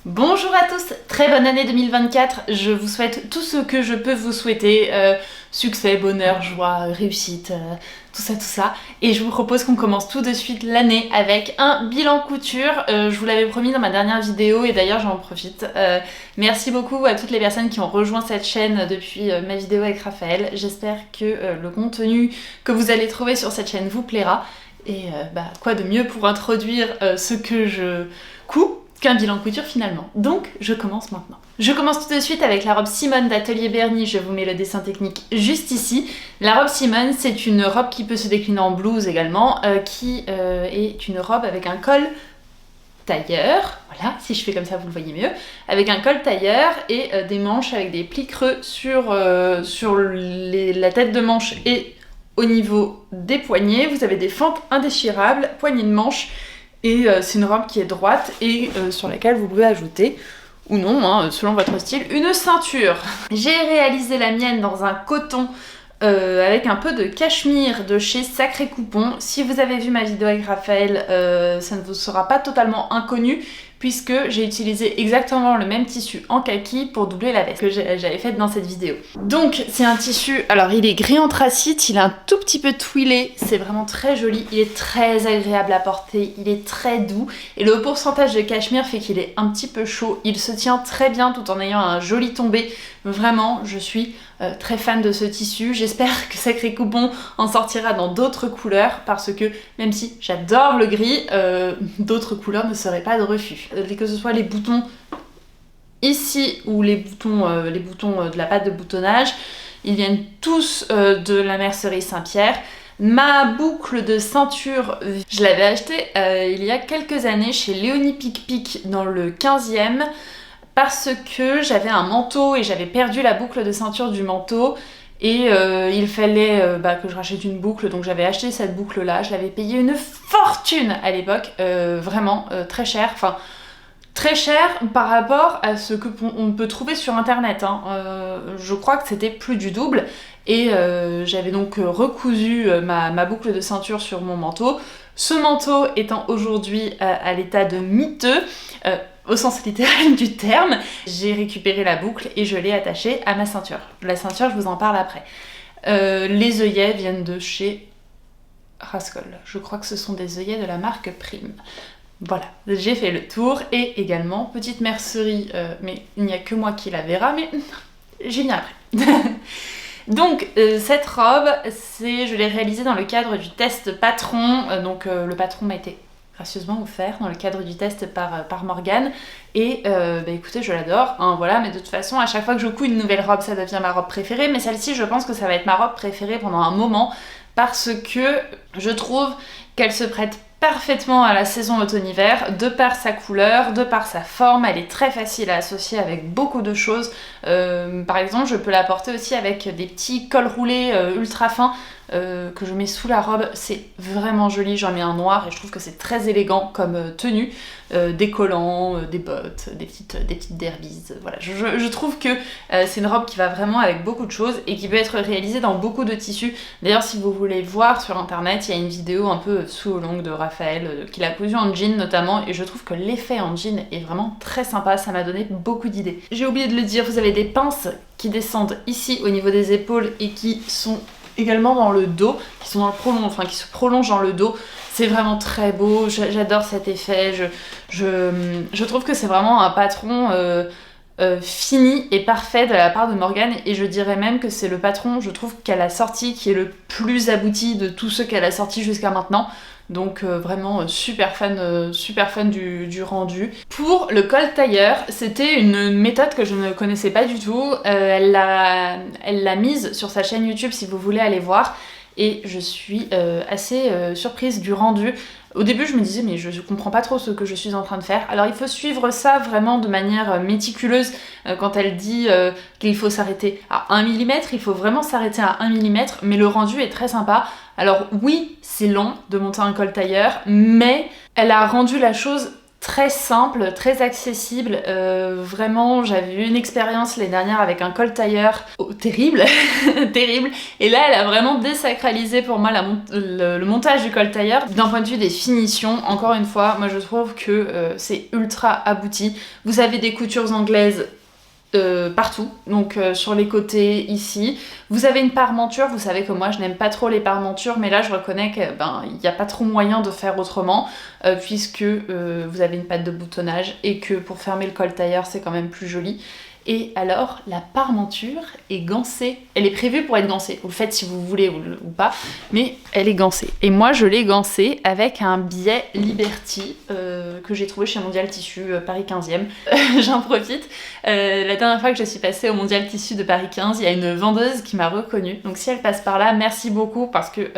Bonjour à tous, très bonne année 2024, je vous souhaite tout ce que je peux vous souhaiter, succès, bonheur, joie, réussite, tout ça, et je vous propose qu'on commence tout de suite l'année avec un bilan couture. Je vous l'avais promis dans ma dernière vidéo et d'ailleurs j'en profite. Merci beaucoup à toutes les personnes qui ont rejoint cette chaîne depuis ma vidéo avec Raphaël, j'espère que le contenu que vous allez trouver sur cette chaîne vous plaira, et quoi de mieux pour introduire ce que je couds qu'un bilan couture finalement. Donc je commence maintenant. Je commence tout de suite avec la robe Simone d'Atelier Berny, je vous mets le dessin technique juste ici. La robe Simone, c'est une robe qui peut se décliner en blouse également, qui est une robe avec un col tailleur, voilà, si je fais comme ça vous le voyez mieux, avec un col tailleur et des manches avec des plis creux sur la tête de manche et au niveau des poignets. Vous avez des fentes indéchirables, poignées de manche. Et c'est une robe qui est droite et sur laquelle vous pouvez ajouter, ou non, hein, selon votre style, une ceinture. J'ai réalisé la mienne dans un coton avec un peu de cachemire de chez Sacré Coupon. Si vous avez vu ma vidéo avec Raphaël, ça ne vous sera pas totalement inconnu, puisque j'ai utilisé exactement le même tissu en kaki pour doubler la veste que j'avais faite dans cette vidéo. Donc c'est un tissu, alors il est gris anthracite, il est un tout petit peu twillé, c'est vraiment très joli, il est très agréable à porter, il est très doux, et le pourcentage de cachemire fait qu'il est un petit peu chaud, il se tient très bien tout en ayant un joli tombé. Vraiment, je suis très fan de ce tissu, j'espère que Sacré Coupon en sortira dans d'autres couleurs, parce que même si j'adore le gris, d'autres couleurs ne seraient pas de refus. Que ce soit les boutons ici ou les boutons de la pâte de boutonnage, ils viennent tous de la mercerie Saint-Pierre. Ma boucle de ceinture, je l'avais achetée il y a quelques années chez Léonie Pic dans le 15e, parce que j'avais un manteau et j'avais perdu la boucle de ceinture du manteau. Et il fallait que je rachète une boucle, donc j'avais acheté cette boucle là, je l'avais payée une fortune à l'époque, vraiment très cher, enfin très cher par rapport à ce qu'on peut trouver sur internet, hein. Je crois que c'était plus du double, et j'avais donc recousu ma boucle de ceinture sur mon manteau, ce manteau étant aujourd'hui à l'état de miteux, au sens littéral du terme. J'ai récupéré la boucle et je l'ai attachée à ma ceinture. La ceinture, je vous en parle après. Les œillets viennent de chez Rascol. Je crois que ce sont des œillets de la marque Prime. Voilà, j'ai fait le tour. Et également, petite mercerie, mais il n'y a que moi qui la verra, mais j'y viens après. Donc cette robe, je l'ai réalisée dans le cadre du test patron. Le patron m'a été gracieusement offert dans le cadre du test par Morgane, et écoutez, je l'adore, hein, voilà, mais de toute façon à chaque fois que je couds une nouvelle robe ça devient ma robe préférée, mais celle-ci je pense que ça va être ma robe préférée pendant un moment, parce que je trouve qu'elle se prête parfaitement à la saison automne-hiver, de par sa couleur, de par sa forme, elle est très facile à associer avec beaucoup de choses. Par exemple, je peux la porter aussi avec des petits cols roulés ultra fins que je mets sous la robe, c'est vraiment joli. J'en mets un noir et je trouve que c'est très élégant comme tenue, des collants, des bottes, des petites derbies, voilà. Je trouve que c'est une robe qui va vraiment avec beaucoup de choses et qui peut être réalisée dans beaucoup de tissus. D'ailleurs, si vous voulez voir sur internet, il y a une vidéo un peu sous longue de Raphaël qu'il a cousu en jean notamment, et je trouve que l'effet en jean est vraiment très sympa, ça m'a donné beaucoup d'idées. J'ai oublié de le dire, vous avez des pinces qui descendent ici au niveau des épaules et qui sont également dans le dos, qui sont dans le qui se prolongent dans le dos. C'est vraiment très beau, j'adore cet effet, je trouve que c'est vraiment un patron fini et parfait de la part de Morgane, et je dirais même que c'est le patron, je trouve, qu'elle a sorti qui est le plus abouti de tous ceux qu'elle a sortis jusqu'à maintenant. Donc vraiment super fan du rendu. Pour le col tailleur, c'était une méthode que je ne connaissais pas du tout. Elle l'a mise sur sa chaîne YouTube si vous voulez aller voir. Et je suis assez surprise du rendu. Au début, je me disais, mais je comprends pas trop ce que je suis en train de faire. Alors, il faut suivre ça vraiment de manière méticuleuse. Quand elle dit qu'il faut s'arrêter à 1 mm, il faut vraiment s'arrêter à 1 mm, mais le rendu est très sympa. Alors oui, c'est long de monter un col tailleur, mais elle a rendu la chose très simple, très accessible. Vraiment, j'avais eu une expérience l'année dernière avec un col tailleur terrible, terrible. Et là, elle a vraiment désacralisé pour moi le montage du col tailleur. D'un point de vue des finitions, encore une fois, moi je trouve que c'est ultra abouti. Vous avez des coutures anglaises partout, donc sur les côtés ici. Vous avez une parmenture, vous savez que moi je n'aime pas trop les parmentures, mais là je reconnais qu'il n'y a pas trop moyen de faire autrement, puisque vous avez une patte de boutonnage et que pour fermer le col tailleur c'est quand même plus joli. Et alors, la parmenture est gancée. Elle est prévue pour être gancée. Vous le faites si vous voulez ou pas, mais elle est gancée. Et moi, je l'ai gancée avec un biais Liberty que j'ai trouvé chez Mondial Tissu Paris 15e. J'en profite. La dernière fois que je suis passée au Mondial Tissu de Paris 15, il y a une vendeuse qui m'a reconnue. Donc si elle passe par là, merci beaucoup parce que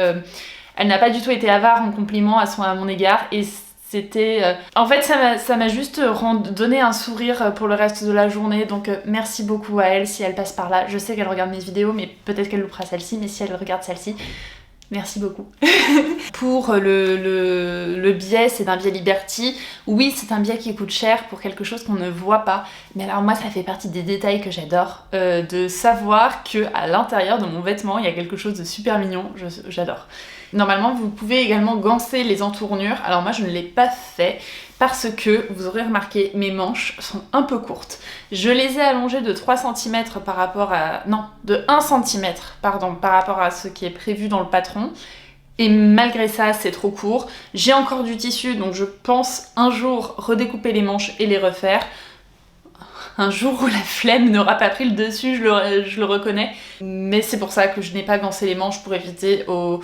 elle n'a pas du tout été avare en compliments à mon égard. Et c'était... En fait, ça m'a juste donné un sourire pour le reste de la journée, donc merci beaucoup à elle si elle passe par là. Je sais qu'elle regarde mes vidéos, mais peut-être qu'elle loupera celle-ci, mais si elle regarde celle-ci, merci beaucoup. Pour le biais, c'est d'un biais Liberty. Oui, c'est un biais qui coûte cher pour quelque chose qu'on ne voit pas, mais alors moi, ça fait partie des détails que j'adore, de savoir qu'à l'intérieur de mon vêtement, il y a quelque chose de super mignon, j'adore. Normalement, vous pouvez également gancer les entournures. Alors moi, je ne l'ai pas fait parce que, vous aurez remarqué, mes manches sont un peu courtes. Je les ai allongées de 3 cm par rapport à... Non, de 1 cm, pardon, par rapport à ce qui est prévu dans le patron. Et malgré ça, c'est trop court. J'ai encore du tissu, donc je pense un jour redécouper les manches et les refaire. Un jour où la flemme n'aura pas pris le dessus, je le reconnais. Mais c'est pour ça que je n'ai pas gancé les manches pour éviter au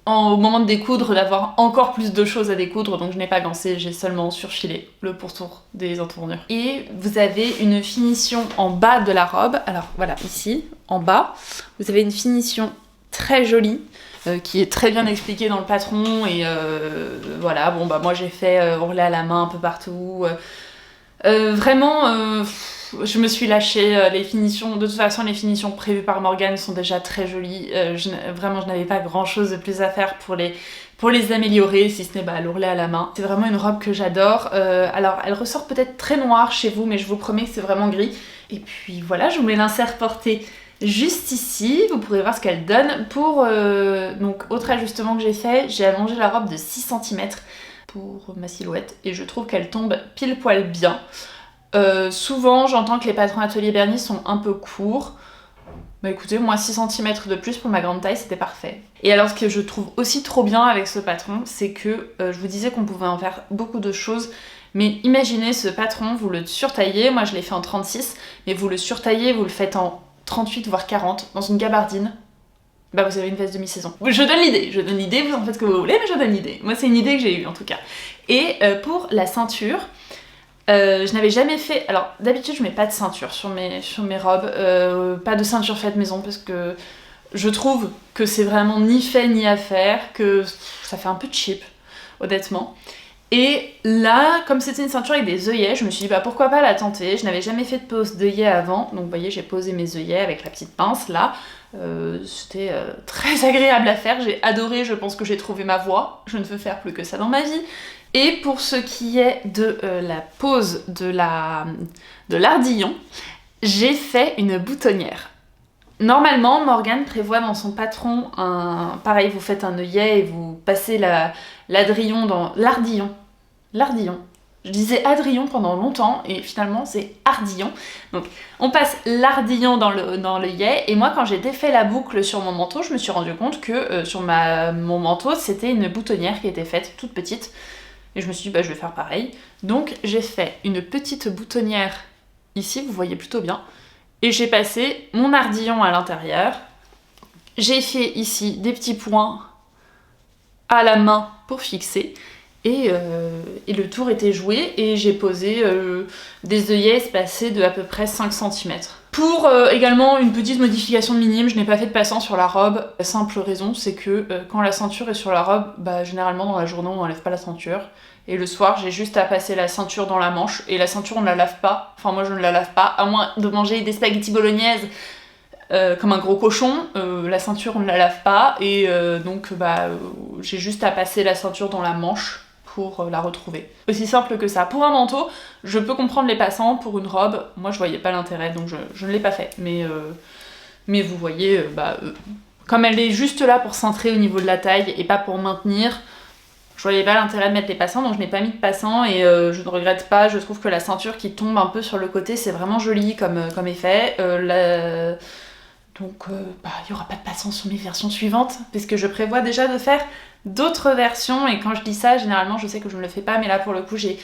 moment de découdre d'avoir encore plus de choses à découdre, donc je n'ai pas gancé, j'ai seulement surfilé le pourtour des entournures. Et vous avez une finition en bas de la robe, alors voilà, ici, en bas, vous avez une finition très jolie, qui est très bien expliquée dans le patron, et voilà, bon bah moi j'ai fait ourler à la main un peu partout, vraiment... je me suis lâchée, les finitions, de toute façon les finitions prévues par Morgane sont déjà très jolies, vraiment je n'avais pas grand chose de plus à faire pour les améliorer, si ce n'est l'ourlet à la main. C'est vraiment une robe que j'adore, alors elle ressort peut-être très noire chez vous, mais je vous promets que c'est vraiment gris. Et puis voilà, je vous mets l'insert porté juste ici, vous pourrez voir ce qu'elle donne. Pour, donc autre ajustement que j'ai fait, j'ai allongé la robe de 6 cm pour ma silhouette, et je trouve qu'elle tombe pile poil bien. Souvent j'entends que les patrons Atelier Bernie sont un peu courts. Bah écoutez, moi 6 cm de plus pour ma grande taille c'était parfait. Et alors ce que je trouve aussi trop bien avec ce patron, c'est que je vous disais qu'on pouvait en faire beaucoup de choses, mais imaginez ce patron, vous le surtaillez, moi je l'ai fait en 36, mais vous le surtaillez, vous le faites en 38 voire 40 dans une gabardine. Bah vous avez une veste de mi-saison. Je donne l'idée, vous en faites ce que vous voulez, mais je donne l'idée. Moi c'est une idée que j'ai eue en tout cas. Et pour la ceinture, je n'avais jamais fait... Alors d'habitude je mets pas de ceinture sur mes robes, pas de ceinture faite maison parce que je trouve que c'est vraiment ni fait ni à faire, que ça fait un peu cheap, honnêtement. Et là, comme c'était une ceinture avec des œillets, je me suis dit bah pourquoi pas la tenter. Je n'avais jamais fait de pose d'œillets avant, donc vous voyez j'ai posé mes œillets avec la petite pince là. C'était très agréable à faire, j'ai adoré, je pense que j'ai trouvé ma voie, je ne veux faire plus que ça dans ma vie. Et pour ce qui est de la pose de l'ardillon, j'ai fait une boutonnière. Normalement, Morgane prévoit dans son patron pareil, vous faites un œillet et vous passez l'ardillon dans... L'ardillon. Je disais adrillon pendant longtemps et finalement c'est ardillon. Donc on passe l'ardillon dans l'œillet et moi quand j'ai défait la boucle sur mon manteau, je me suis rendu compte que sur mon manteau c'était une boutonnière qui était faite toute petite. Et je me suis dit bah je vais faire pareil. Donc j'ai fait une petite boutonnière ici, vous voyez plutôt bien. Et j'ai passé mon ardillon à l'intérieur. J'ai fait ici des petits points à la main pour fixer. Et le tour était joué et j'ai posé des œillets espacés de à peu près 5 cm. Pour également une petite modification minime, je n'ai pas fait de passant sur la robe. La simple raison, c'est que quand la ceinture est sur la robe, bah, généralement dans la journée on n'enlève pas la ceinture. Et le soir, j'ai juste à passer la ceinture dans la manche. Et la ceinture, on ne la lave pas. Enfin, moi, je ne la lave pas. À moins de manger des spaghettis bolognaises comme un gros cochon. La ceinture, on ne la lave pas. Et donc, j'ai juste à passer la ceinture dans la manche. pour la retrouver. Aussi simple que ça. Pour un manteau, je peux comprendre les passants. Pour une robe, moi je voyais pas l'intérêt, donc je ne l'ai pas fait. Mais vous voyez, comme elle est juste là pour centrer au niveau de la taille et pas pour maintenir, je voyais pas l'intérêt de mettre les passants, donc je n'ai pas mis de passants et je ne regrette pas. Je trouve que la ceinture qui tombe un peu sur le côté, c'est vraiment joli comme effet. Donc il n'y aura pas de passants sur mes versions suivantes, puisque je prévois déjà de faire d'autres versions. Et quand je dis ça, généralement, je sais que je ne le fais pas, mais là pour le coup, j'ai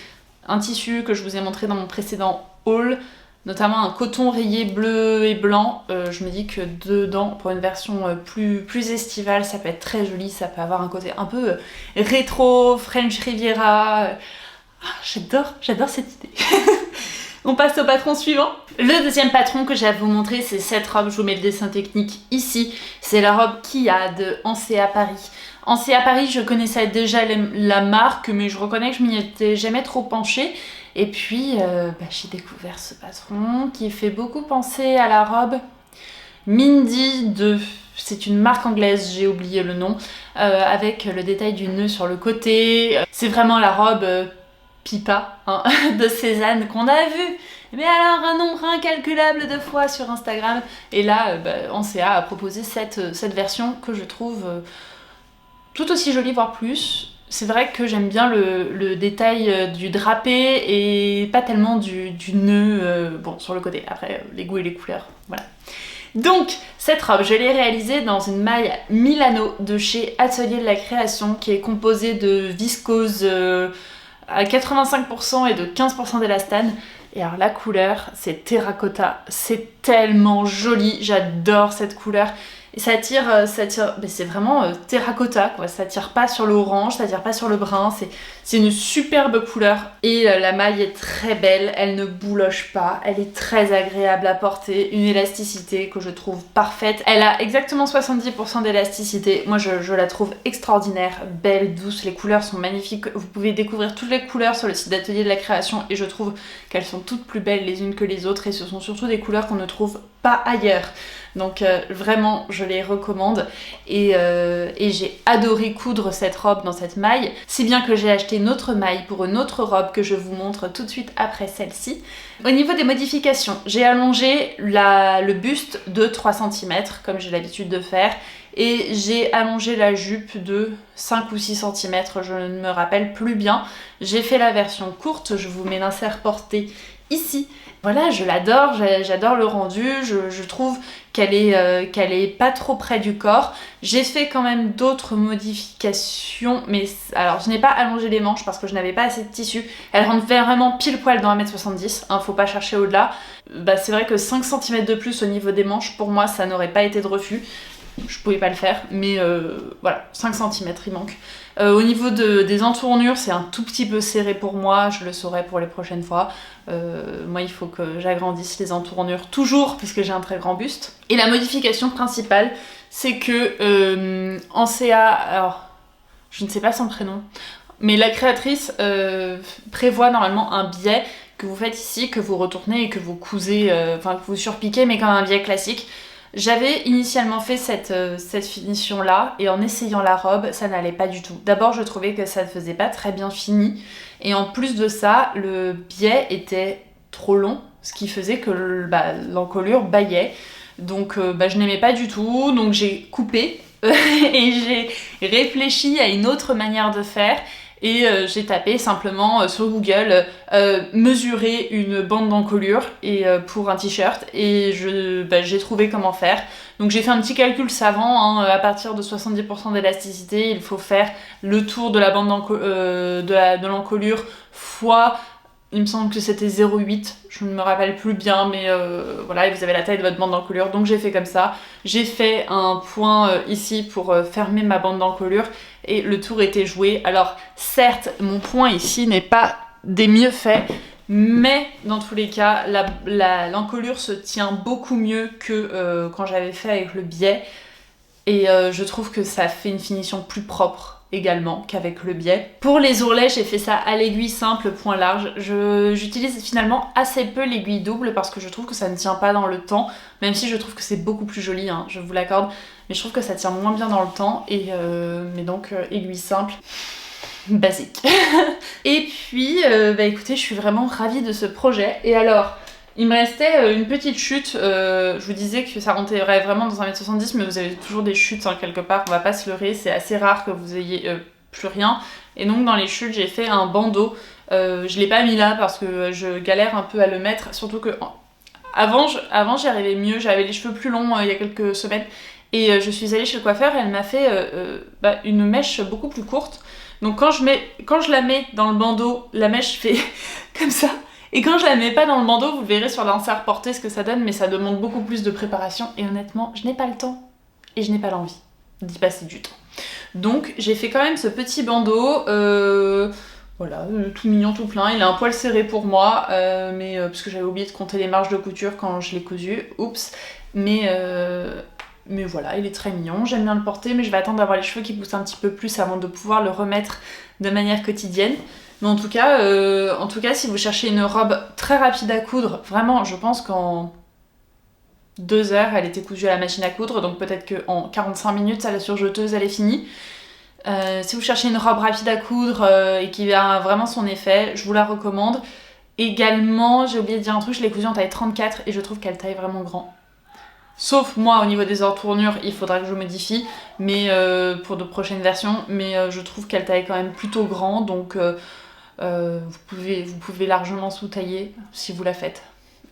un tissu que je vous ai montré dans mon précédent haul, notamment un coton rayé bleu et blanc. Je me dis que dedans, pour une version plus estivale, ça peut être très joli, ça peut avoir un côté un peu rétro, French Riviera. J'adore cette idée. On passe au patron suivant. Le deuxième patron que j'ai à vous montrer, c'est cette robe. Je vous mets le dessin technique ici. C'est la robe Kia de Ancea Paris. Ancea Paris, je connaissais déjà la marque, mais je reconnais que je m'y étais jamais trop penchée. Et puis, j'ai découvert ce patron qui fait beaucoup penser à la robe Mindy de... C'est une marque anglaise, j'ai oublié le nom, avec le détail du nœud sur le côté. C'est vraiment la robe Pipa de Cézanne qu'on a vue, mais alors un nombre incalculable de fois sur Instagram. Et là, Ancea a proposé cette version que je trouve tout aussi jolie, voire plus. C'est vrai que j'aime bien le détail du drapé et pas tellement du nœud sur le côté. Après, les goûts et les couleurs, voilà. Donc, cette robe, je l'ai réalisée dans une maille Milano de chez Atelier de la Création, qui est composée de viscose à 85% et de 15% d'élastane. Et alors la couleur, c'est terracotta. C'est tellement joli, j'adore cette couleur. Et ça tire, mais c'est vraiment terracotta, quoi. Ça tire pas sur l'orange, ça tire pas sur le brun, c'est une superbe couleur. Et la maille est très belle, elle ne bouloche pas, elle est très agréable à porter, une élasticité que je trouve parfaite. Elle a exactement 70% d'élasticité, moi je la trouve extraordinaire, belle, douce, les couleurs sont magnifiques. Vous pouvez découvrir toutes les couleurs sur le site d'Atelier de la Création et je trouve qu'elles sont toutes plus belles les unes que les autres et ce sont surtout des couleurs qu'on ne trouve pas ailleurs. Donc vraiment, je les recommande et j'ai adoré coudre cette robe dans cette maille, si bien que j'ai acheté une autre maille pour une autre robe que je vous montre tout de suite après celle-ci. Au niveau des modifications, j'ai allongé le buste de 3 cm comme j'ai l'habitude de faire et j'ai allongé la jupe de 5 ou 6 cm, je ne me rappelle plus bien. J'ai fait la version courte, je vous mets l'insert porté ici. Voilà, je l'adore, j'adore le rendu, je trouve qu'elle est pas trop près du corps. J'ai fait quand même d'autres modifications, mais alors je n'ai pas allongé les manches parce que je n'avais pas assez de tissu. Elle rentre vraiment pile poil dans 1m70, faut pas chercher au-delà. C'est vrai que 5 cm de plus au niveau des manches, pour moi ça n'aurait pas été de refus. Je pouvais pas le faire, mais voilà, 5 cm il manque. Au niveau des entournures, c'est un tout petit peu serré pour moi, je le saurai pour les prochaines fois. Moi, il faut que j'agrandisse les entournures toujours, puisque j'ai un très grand buste. Et la modification principale, c'est que Ancea, alors je ne sais pas son prénom, mais la créatrice prévoit normalement un biais que vous faites ici, que vous retournez et que vous cousez, que vous surpiquez, mais comme un biais classique. J'avais initialement fait cette finition-là, et en essayant la robe, ça n'allait pas du tout. D'abord, je trouvais que ça ne faisait pas très bien fini, et en plus de ça, le biais était trop long, ce qui faisait que l'encolure bâillait. Donc je n'aimais pas du tout, donc j'ai coupé, et j'ai réfléchi à une autre manière de faire, et j'ai tapé simplement sur Google mesurer une bande d'encolure pour un t-shirt et j'ai trouvé comment faire. Donc j'ai fait un petit calcul savant, à partir de 70% d'élasticité, il faut faire le tour de la bande de l'encolure fois, il me semble que c'était 0,8, je ne me rappelle plus bien, mais voilà, et vous avez la taille de votre bande d'encolure, donc j'ai fait comme ça. J'ai fait un point ici pour fermer ma bande d'encolure, et le tour était joué. Alors certes, mon point ici n'est pas des mieux faits, mais dans tous les cas, l'encolure se tient beaucoup mieux que quand j'avais fait avec le biais, et je trouve que ça fait une finition plus propre également qu'avec le biais. Pour les ourlets, j'ai fait ça à l'aiguille simple, point large. J'utilise finalement assez peu l'aiguille double parce que je trouve que ça ne tient pas dans le temps, même si je trouve que c'est beaucoup plus joli, je vous l'accorde, mais je trouve que ça tient moins bien dans le temps, mais donc aiguille simple. basique. Et puis, bah écoutez, je suis vraiment ravie de ce projet. Et alors, il me restait une petite chute. Je vous disais que ça rentrerait vraiment dans 1m70, mais vous avez toujours des chutes hein, quelque part, on va pas se leurrer. C'est assez rare que vous ayez plus rien. Et donc, dans les chutes, j'ai fait un bandeau. Je l'ai pas mis là parce que je galère un peu à le mettre, surtout que avant j'y arrivais mieux, j'avais les cheveux plus longs il y a quelques semaines et je suis allée chez le coiffeur et elle m'a fait une mèche beaucoup plus courte. Donc quand je la mets dans le bandeau, la mèche fait comme ça. Et quand je la mets pas dans le bandeau, vous le verrez sur l'insert porté ce que ça donne, mais ça demande beaucoup plus de préparation et honnêtement, je n'ai pas le temps et je n'ai pas l'envie d'y passer du temps. Donc j'ai fait quand même ce petit bandeau, voilà, tout mignon, tout plein. Il est un poil serré pour moi, parce que j'avais oublié de compter les marges de couture quand je l'ai cousu, oups. Mais voilà, il est très mignon, j'aime bien le porter, mais je vais attendre d'avoir les cheveux qui poussent un petit peu plus avant de pouvoir le remettre de manière quotidienne. Mais en tout cas, si vous cherchez une robe très rapide à coudre, vraiment, je pense qu'en 2 heures, elle était cousue à la machine à coudre, donc peut-être qu'en 45 minutes, à la surjeteuse, elle est finie. Si vous cherchez une robe rapide à coudre et qui a vraiment son effet, je vous la recommande. Également, j'ai oublié de dire un truc, je l'ai cousue en taille 34 et je trouve qu'elle taille vraiment grand. Sauf moi, au niveau des entournures, il faudra que je modifie mais pour de prochaines versions, mais je trouve qu'elle taille quand même plutôt grand, donc vous pouvez largement sous-tailler si vous la faites.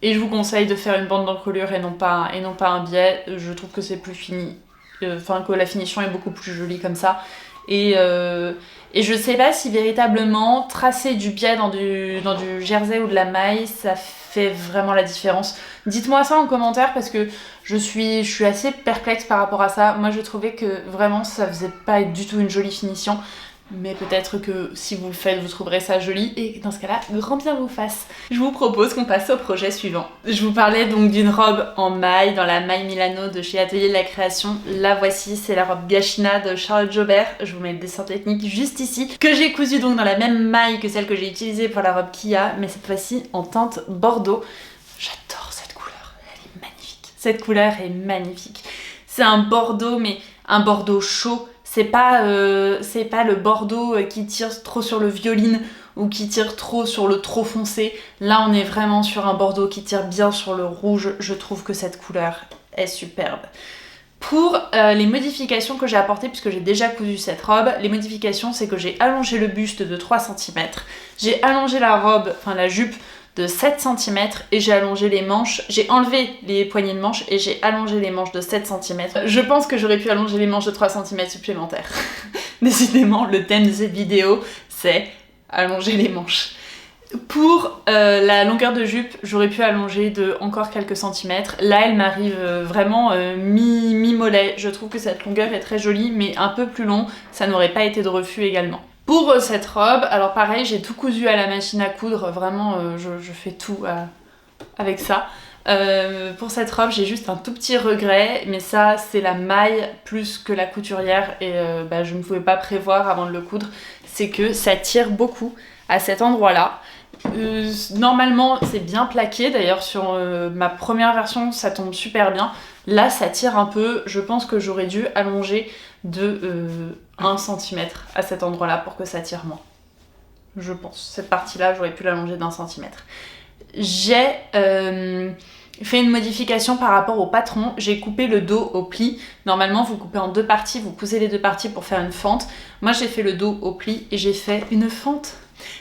Et je vous conseille de faire une bande d'encolure et non pas un biais. Je trouve que c'est plus fini, que la finition est beaucoup plus jolie comme ça. Et je sais pas si véritablement tracer du biais dans du jersey ou de la maille, ça fait vraiment la différence. Dites-moi ça en commentaire parce que je suis assez perplexe par rapport à ça. Moi je trouvais que vraiment ça faisait pas du tout une jolie finition. Mais peut-être que si vous le faites, vous trouverez ça joli et dans ce cas-là, grand bien vous fasse. Je vous propose qu'on passe au projet suivant. Je vous parlais donc d'une robe en maille, dans la maille Milano de chez Atelier de la Création. La voici, c'est la robe Gachina de Charlotte Jobert. Je vous mets le dessin technique juste ici, que j'ai cousu donc dans la même maille que celle que j'ai utilisée pour la robe Kia, mais cette fois-ci en teinte bordeaux. J'adore cette couleur, elle est magnifique. Cette couleur est magnifique. C'est un bordeaux, mais un bordeaux chaud. C'est pas le bordeaux qui tire trop sur le violine ou qui tire trop sur le trop foncé. Là, on est vraiment sur un bordeaux qui tire bien sur le rouge. Je trouve que cette couleur est superbe. Pour les modifications que j'ai apportées, puisque j'ai déjà cousu cette robe, les modifications, c'est que j'ai allongé le buste de 3 cm. J'ai allongé la jupe de 7 cm et j'ai allongé les manches, j'ai enlevé les poignées de manches et j'ai allongé les manches de 7 cm. Je pense que j'aurais pu allonger les manches de 3 cm supplémentaires. Décidément, le thème de cette vidéo, c'est allonger les manches. Pour la longueur de jupe, j'aurais pu allonger de encore quelques centimètres. Là, elle m'arrive vraiment mi-mollet. Je trouve que cette longueur est très jolie, mais un peu plus long, ça n'aurait pas été de refus également. Pour cette robe, alors pareil, j'ai tout cousu à la machine à coudre, vraiment je fais tout avec ça. Pour cette robe, j'ai juste un tout petit regret, mais ça c'est la maille plus que la couturière et je ne pouvais pas prévoir avant de le coudre, c'est que ça tire beaucoup à cet endroit-là. Normalement c'est bien plaqué, d'ailleurs sur ma première version ça tombe super bien. Là ça tire un peu, je pense que j'aurais dû allonger de 1 cm à cet endroit-là pour que ça tire moins. Je pense. Cette partie-là, j'aurais pu l'allonger d'1 cm. J'ai fait une modification par rapport au patron. J'ai coupé le dos au pli. Normalement, vous coupez en 2 parties, vous cousez les 2 parties pour faire une fente. Moi, j'ai fait le dos au pli et j'ai fait une fente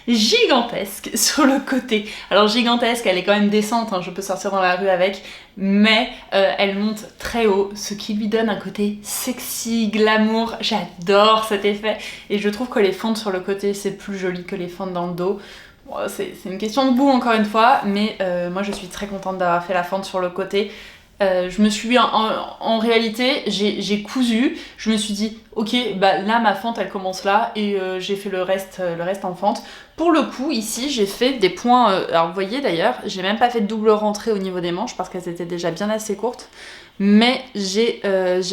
gigantesque sur le côté. Alors gigantesque, elle est quand même décente, hein, je peux sortir dans la rue avec, mais elle monte très haut, ce qui lui donne un côté sexy, glamour. J'adore cet effet et je trouve que les fentes sur le côté c'est plus joli que les fentes dans le dos. Bon, c'est une question de goût encore une fois, mais moi je suis très contente d'avoir fait la fente sur le côté. Je me suis en réalité j'ai cousu, je me suis dit ok là ma fente elle commence là et j'ai fait le reste en fente. Pour le coup ici j'ai fait des points, alors vous voyez d'ailleurs j'ai même pas fait de double rentrée au niveau des manches parce qu'elles étaient déjà bien assez courtes, mais j'ai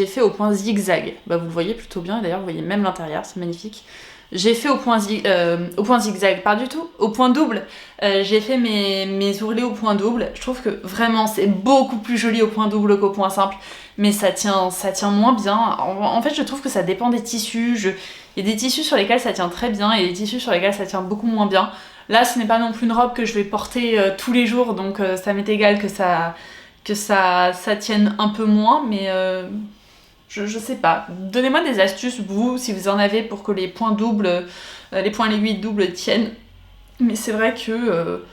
fait au point zigzag, vous le voyez plutôt bien, d'ailleurs vous voyez même l'intérieur, c'est magnifique. J'ai fait au point zigzag, pas du tout, au point double. J'ai fait mes ourlets au point double. Je trouve que vraiment c'est beaucoup plus joli au point double qu'au point simple, mais ça tient moins bien. En fait, je trouve que ça dépend des tissus. Il y a des tissus sur lesquels ça tient très bien et des tissus sur lesquels ça tient beaucoup moins bien. Là, ce n'est pas non plus une robe que je vais porter tous les jours, donc ça m'est égal que ça tienne un peu moins, mais je sais pas. Donnez-moi des astuces, vous, si vous en avez, pour que les points doubles, les points à l'aiguille double tiennent. Mais c'est vrai que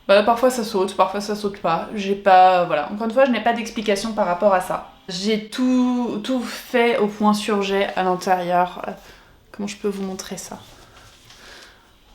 parfois ça saute pas. J'ai pas, voilà. Encore une fois, je n'ai pas d'explication par rapport à ça. J'ai tout fait au point surjet à l'intérieur. Comment je peux vous montrer ça ?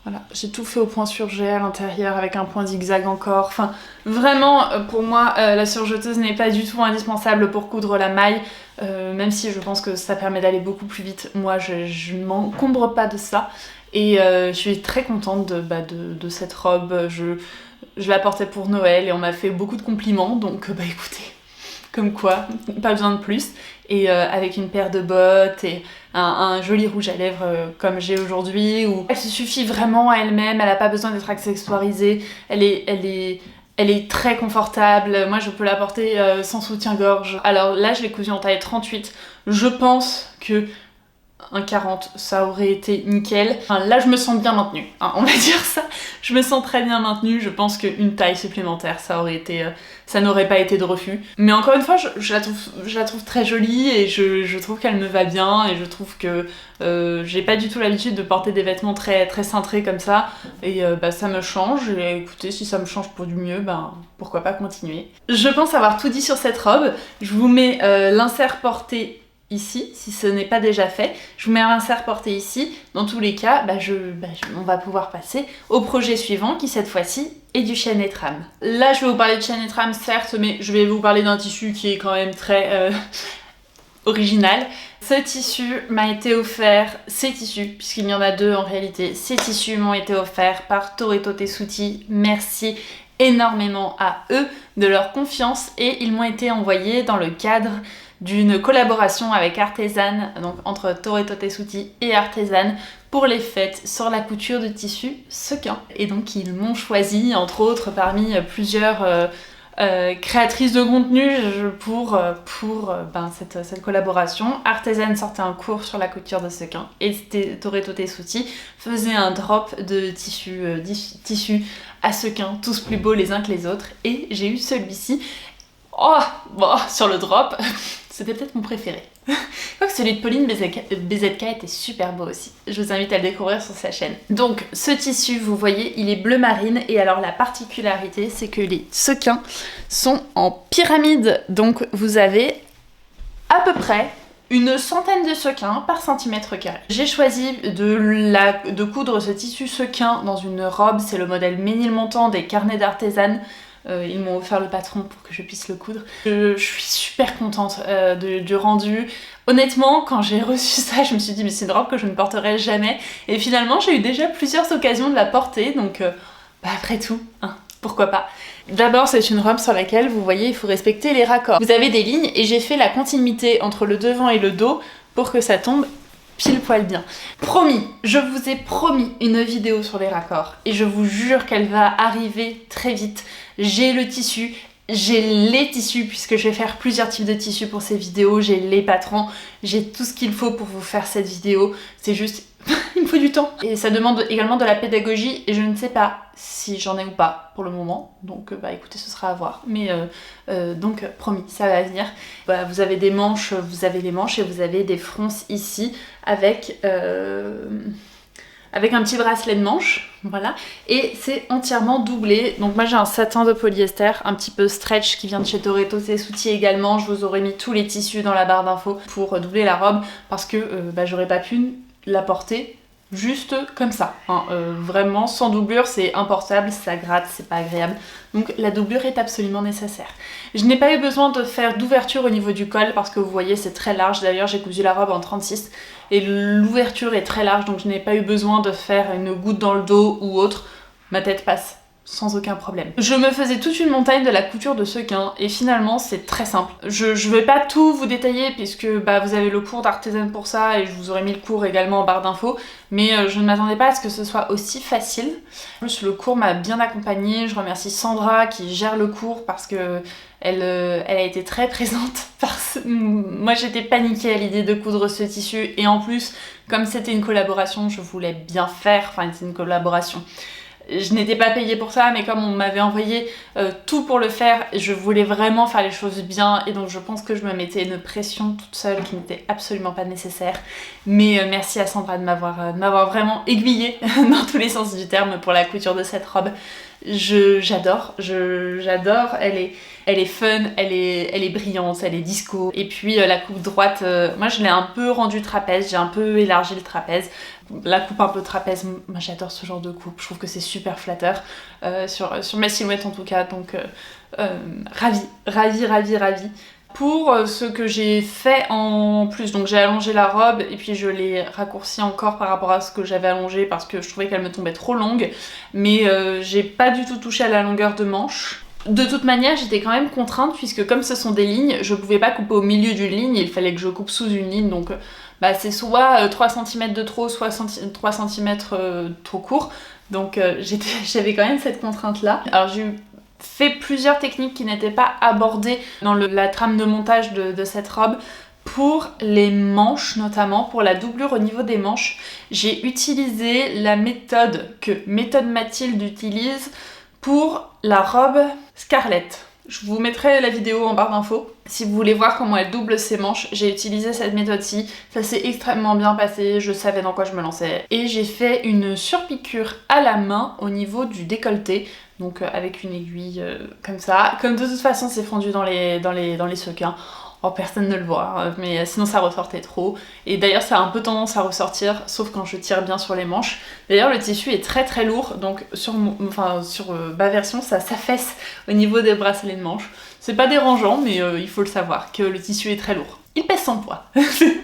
Voilà, j'ai tout fait au point surjet à l'intérieur avec un point zigzag encore. Enfin, vraiment, pour moi, la surjeteuse n'est pas du tout indispensable pour coudre la maille, même si je pense que ça permet d'aller beaucoup plus vite. Moi, je ne m'encombre pas de ça. Et je suis très contente de cette robe. Je la portais pour Noël et on m'a fait beaucoup de compliments, donc écoutez, comme quoi, pas besoin de plus. Et avec une paire de bottes et un joli rouge à lèvres comme j'ai aujourd'hui, où elle se suffit vraiment à elle-même, elle n'a pas besoin d'être accessoirisée, elle est très confortable. Moi je peux la porter sans soutien-gorge. Alors là je l'ai cousue en taille 38, je pense que un 40 ça aurait été nickel. Enfin, là je me sens bien maintenue, hein, on va dire ça. Je me sens très bien maintenue, je pense qu'une taille supplémentaire ça n'aurait pas été de refus. Mais encore une fois je la trouve très jolie et je trouve qu'elle me va bien et je trouve que j'ai pas du tout l'habitude de porter des vêtements très, très cintrés comme ça et ça me change. Et écoutez, si ça me change pour du mieux, pourquoi pas continuer. Je pense avoir tout dit sur cette robe. Je vous mets l'insert porté ici, si ce n'est pas déjà fait. Je vous mets un insert porté ici. Dans tous les cas, on va pouvoir passer au projet suivant qui cette fois-ci est du chêne et trame. Là, je vais vous parler de chêne et trame, certes, mais je vais vous parler d'un tissu qui est quand même très original. Ce tissu m'a été offert, ces tissus, puisqu'il y en a deux en réalité, ces tissus m'ont été offerts par Toretto Tessuti. Merci énormément à eux de leur confiance et ils m'ont été envoyés dans le cadre d'une collaboration avec Artezane, donc entre Toretto Tessuti et Artezane, pour les fêtes sur la couture de tissu sequin. Et donc ils m'ont choisi, entre autres, parmi plusieurs créatrices de contenu pour cette collaboration. Artezane sortait un cours sur la couture de sequin et Toretto Tessuti faisait un drop de tissus à sequin, tous plus beaux les uns que les autres, et j'ai eu celui-ci. Sur le drop, c'était peut-être mon préféré. Quoique celui de Pauline BZK était super beau aussi. Je vous invite à le découvrir sur sa chaîne. Donc ce tissu, vous voyez, il est bleu marine. Et alors la particularité, c'est que les sequins sont en pyramide. Donc vous avez à peu près une centaine de sequins par centimètre carré. J'ai choisi de coudre ce tissu sequin dans une robe. C'est le modèle Ménilmontant des carnets d'Artezane. Ils m'ont offert le patron pour que je puisse le coudre. Je suis super contente du rendu. Honnêtement, quand j'ai reçu ça, je me suis dit mais c'est une robe que je ne porterai jamais. Et finalement, j'ai eu déjà plusieurs occasions de la porter, donc après tout, hein, pourquoi pas. D'abord, c'est une robe sur laquelle, vous voyez, il faut respecter les raccords. Vous avez des lignes et j'ai fait la continuité entre le devant et le dos pour que ça tombe pile poil bien. Promis, je vous ai promis une vidéo sur les raccords et je vous jure qu'elle va arriver très vite. J'ai le tissu, j'ai les tissus puisque je vais faire plusieurs types de tissus pour ces vidéos, j'ai les patrons, j'ai tout ce qu'il faut pour vous faire cette vidéo. C'est juste, il me faut du temps. Et ça demande également de la pédagogie et je ne sais pas si j'en ai ou pas pour le moment. Donc écoutez, ce sera à voir. Mais donc promis, ça va venir. Vous avez des manches, vous avez les manches et vous avez des fronces ici avec un petit bracelet de manche, voilà, et c'est entièrement doublé. Donc moi j'ai un satin de polyester un petit peu stretch qui vient de chez Toretto Tessuti également. Je vous aurais mis tous les tissus dans la barre d'infos pour doubler la robe parce que j'aurais pas pu la porter juste comme ça, hein. Vraiment sans doublure c'est importable, ça gratte, c'est pas agréable, donc la doublure est absolument nécessaire. Je n'ai pas eu besoin de faire d'ouverture au niveau du col parce que vous voyez c'est très large. D'ailleurs j'ai cousu la robe en 36 et l'ouverture est très large, donc je n'ai pas eu besoin de faire une goutte dans le dos ou autre. Ma tête passe sans aucun problème. Je me faisais toute une montagne de la couture de sequins et finalement c'est très simple. Je vais pas tout vous détailler puisque bah, vous avez le cours d'artisan pour ça et je vous aurais mis le cours également en barre d'infos, mais je ne m'attendais pas à ce que ce soit aussi facile. En plus le cours m'a bien accompagnée, je remercie Sandra qui gère le cours parce que elle a été très présente. Moi j'étais paniquée à l'idée de coudre ce tissu et en plus comme c'était une collaboration je voulais bien faire, enfin c'était une collaboration. Je n'étais pas payée pour ça, mais comme on m'avait envoyé tout pour le faire, je voulais vraiment faire les choses bien et donc je pense que je me mettais une pression toute seule qui n'était absolument pas nécessaire. Mais merci à Sandra de m'avoir vraiment aiguillée dans tous les sens du terme pour la couture de cette robe. J'adore, elle est fun, elle est brillante, elle est disco. Et puis la coupe droite, moi je l'ai un peu rendue trapèze, j'ai un peu élargi le trapèze. La coupe un peu trapèze, moi j'adore ce genre de coupe, je trouve que c'est super flatteur sur ma silhouette en tout cas, donc ravie. Pour ce que j'ai fait en plus, donc j'ai allongé la robe et puis je l'ai raccourcie encore par rapport à ce que j'avais allongé parce que je trouvais qu'elle me tombait trop longue, mais j'ai pas du tout touché à la longueur de manche. De toute manière, j'étais quand même contrainte puisque comme ce sont des lignes, je pouvais pas couper au milieu d'une ligne, il fallait que je coupe sous une ligne, donc bah, c'est soit 3 cm de trop, soit 3 cm trop court, donc j'avais quand même cette contrainte là. Alors j'ai fait plusieurs techniques qui n'étaient pas abordées dans la trame de montage de cette robe. Pour les manches notamment, pour la doublure au niveau des manches, j'ai utilisé la méthode que Méthode Mathilde utilise pour la robe Scarlett. Je vous mettrai la vidéo en barre d'infos. Si vous voulez voir comment elle double ses manches, j'ai utilisé cette méthode-ci. Ça s'est extrêmement bien passé, je savais dans quoi je me lançais. Et j'ai fait une surpiqûre à la main au niveau du décolleté. Donc avec une aiguille comme ça. Comme de toute façon c'est fondu dans les sequins. Oh, personne ne le voit, mais sinon ça ressortait trop. Et d'ailleurs ça a un peu tendance à ressortir, sauf quand je tire bien sur les manches. D'ailleurs le tissu est très très lourd, donc sur ma version ça s'affaisse au niveau des bracelets de manches. C'est pas dérangeant, mais il faut le savoir, que le tissu est très lourd. Il pèse son poids.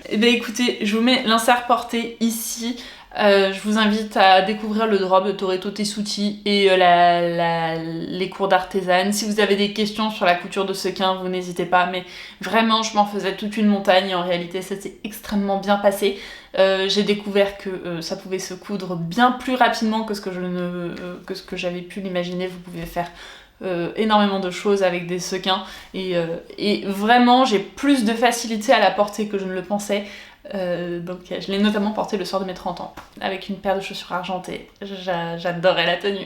Et bien écoutez, je vous mets l'insert porté ici. Je vous invite à découvrir le drop de Toretto Tessuti et les cours d'artisan. Si vous avez des questions sur la couture de sequins, vous n'hésitez pas, mais vraiment je m'en faisais toute une montagne et en réalité ça s'est extrêmement bien passé. J'ai découvert que ça pouvait se coudre bien plus rapidement que ce que j'avais pu l'imaginer. Vous pouvez faire énormément de choses avec des sequins et vraiment j'ai plus de facilité à la porter que je ne le pensais. Donc je l'ai notamment porté le soir de mes 30 ans avec une paire de chaussures argentées. J'adorais la tenue.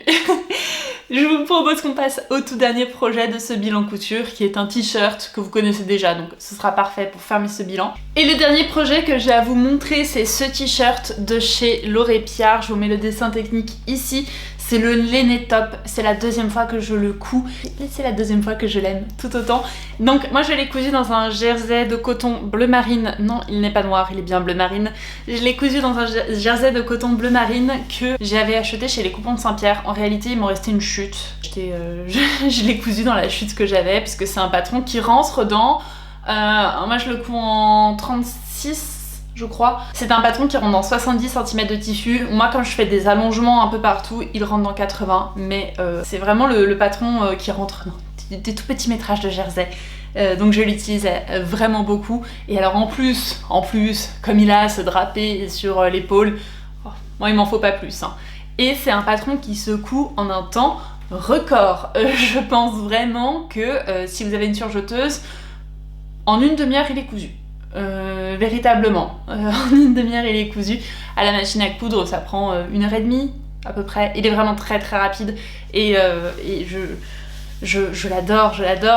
Je vous propose qu'on passe au tout dernier projet de ce bilan couture qui est un t-shirt que vous connaissez déjà, donc ce sera parfait pour fermer ce bilan. Et le dernier projet que j'ai à vous montrer, c'est ce t-shirt de chez Lauré Piard. Je vous mets le dessin technique ici. C'est le Lenné Top, c'est la deuxième fois que je le couds et c'est la deuxième fois que je l'aime tout autant. Donc moi je l'ai cousu dans un jersey de coton bleu marine, non il n'est pas noir, il est bien bleu marine. Je l'ai cousu dans un jersey de coton bleu marine que j'avais acheté chez les Coupons de Saint-Pierre. En réalité il m'en restait une chute, je l'ai cousu dans la chute que j'avais puisque c'est un patron qui rentre dans, moi je le couds en 36 je crois. C'est un patron qui rentre dans 70 cm de tissu. Moi quand je fais des allongements un peu partout, il rentre dans 80, mais c'est vraiment le patron qui rentre dans des tout petits métrages de jersey. Donc je l'utilise vraiment beaucoup. Et alors en plus, comme il a ce drapé sur l'épaule, moi il m'en faut pas plus. Hein. Et c'est un patron qui se coud en un temps record. Je pense vraiment que si vous avez une surjeteuse, en une demi-heure il est cousu. Véritablement, en une demi-heure il est cousu. À la machine à coudre ça prend 1h30 à peu près. Il est vraiment très très rapide et je l'adore.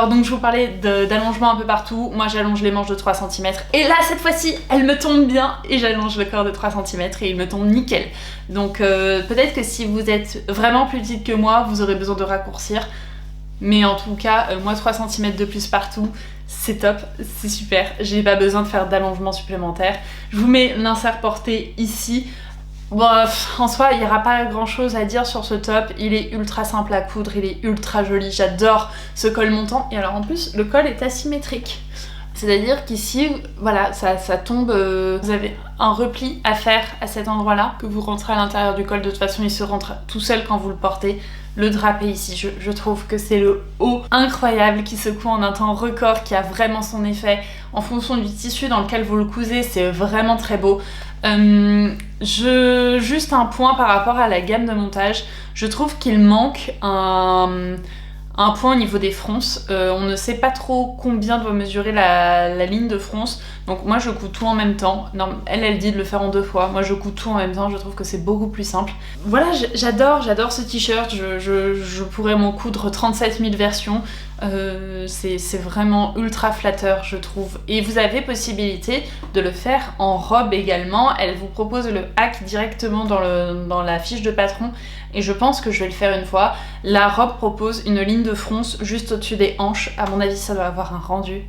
Donc je vous parlais d'allongement un peu partout. Moi j'allonge les manches de 3 cm et là cette fois-ci elle me tombe bien et j'allonge le corps de 3 cm et il me tombe nickel. Donc peut-être que si vous êtes vraiment plus petite que moi vous aurez besoin de raccourcir, mais en tout cas moi 3 cm de plus partout c'est top, c'est super, j'ai pas besoin de faire d'allongement supplémentaire. Je vous mets l'insert porté ici. Bon, en soi, il n'y aura pas grand chose à dire sur ce top, il est ultra simple à coudre, il est ultra joli, j'adore ce col montant. Et alors en plus, le col est asymétrique. C'est-à-dire qu'ici, voilà, ça tombe, vous avez un repli à faire à cet endroit-là, que vous rentrez à l'intérieur du col, de toute façon il se rentre tout seul quand vous le portez. le drapé ici. Je trouve que c'est le haut incroyable qui secoue en un temps record, qui a vraiment son effet. En fonction du tissu dans lequel vous le cousez, c'est vraiment très beau. Juste un point par rapport à la gamme de montage, je trouve qu'il manque un point au niveau des fronces. On ne sait pas trop combien doit mesurer la ligne de fronce, donc moi je couds tout en même temps. Non, elle dit de le faire en 2 fois, moi je couds tout en même temps, je trouve que c'est beaucoup plus simple. Voilà, j'adore ce t-shirt, je pourrais m'en coudre 37 000 versions. C'est vraiment ultra flatteur, je trouve. Et vous avez possibilité de le faire en robe également. Elle vous propose le hack directement dans la fiche de patron, et je pense que je vais le faire une fois. La robe propose une ligne de fronce juste au-dessus des hanches. À mon avis, ça doit avoir un rendu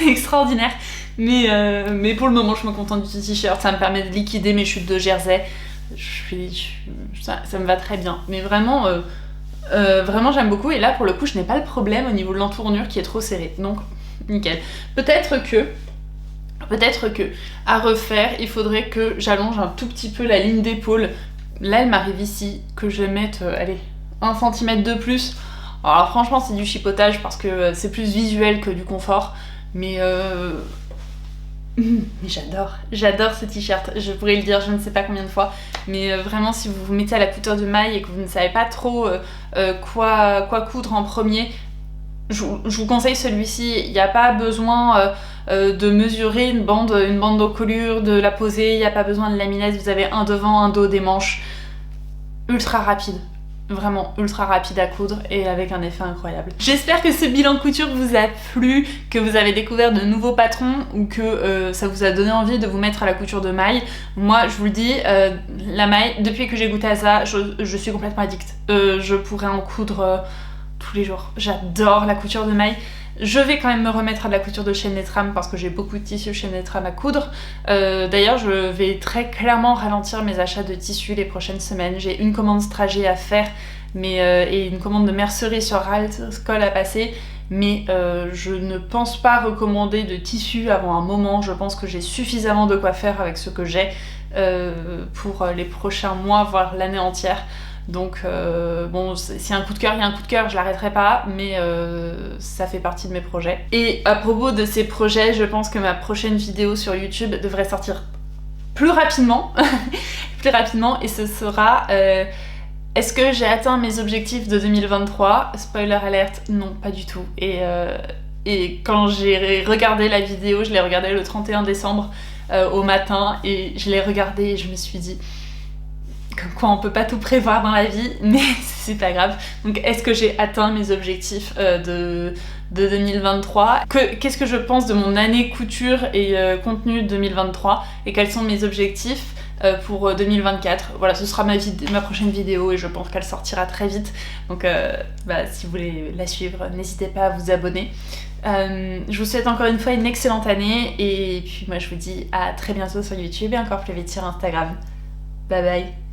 extraordinaire. Mais pour le moment, je me contente du t-shirt. Ça me permet de liquider mes chutes de jersey. Ça me va très bien. Mais vraiment, vraiment j'aime beaucoup. Et là, pour le coup, je n'ai pas le problème au niveau de l'entournure qui est trop serrée. Donc, nickel. Peut-être que, à refaire, il faudrait que j'allonge un tout petit peu la ligne d'épaule. Là, elle m'arrive ici, que je mette, allez, 1 cm de plus. Alors franchement, c'est du chipotage parce que c'est plus visuel que du confort. Mais j'adore ce t-shirt. Je pourrais le dire je ne sais pas combien de fois. Mais vraiment, si vous vous mettez à la couture de maille et que vous ne savez pas trop quoi coudre en premier, je vous conseille celui-ci. Il n'y a pas besoin de mesurer une bande d'encolure, de la poser. Il n'y a pas besoin de laminette. Vous avez un devant, un dos, des manches. Ultra rapide. Vraiment ultra rapide à coudre et avec un effet incroyable. J'espère que ce bilan de couture vous a plu, que vous avez découvert de nouveaux patrons ou que ça vous a donné envie de vous mettre à la couture de maille. Moi, je vous le dis, la maille, depuis que j'ai goûté à ça, je suis complètement addicte. Je pourrais en coudre tous les jours. J'adore la couture de maille. Je vais quand même me remettre à de la couture de chaîne et trame parce que j'ai beaucoup de tissus chaîne et trame à coudre. D'ailleurs, je vais très clairement ralentir mes achats de tissus les prochaines semaines. J'ai une commande Strager à faire et une commande de mercerie sur Ralscoll à passer. Mais je ne pense pas recommander de tissus avant un moment. Je pense que j'ai suffisamment de quoi faire avec ce que j'ai pour les prochains mois, voire l'année entière. Donc bon, si un coup de cœur, il y a un coup de cœur, je l'arrêterai pas, mais ça fait partie de mes projets. Et à propos de ces projets, je pense que ma prochaine vidéo sur YouTube devrait sortir plus rapidement, et ce sera est-ce que j'ai atteint mes objectifs de 2023 ? Spoiler alert, non, pas du tout. Et quand j'ai regardé la vidéo, je l'ai regardée le 31 décembre au matin, et je l'ai regardée et je me suis dit comme quoi on peut pas tout prévoir dans la vie, mais c'est pas grave. Donc est-ce que j'ai atteint mes objectifs de 2023 ? Qu'est-ce que je pense de mon année couture et contenu 2023 ? Et quels sont mes objectifs pour 2024 ? Voilà, ce sera ma prochaine vidéo et je pense qu'elle sortira très vite. Donc si vous voulez la suivre, n'hésitez pas à vous abonner. Je vous souhaite encore une fois une excellente année et puis moi je vous dis à très bientôt sur YouTube et encore plus vite sur Instagram. Bye bye.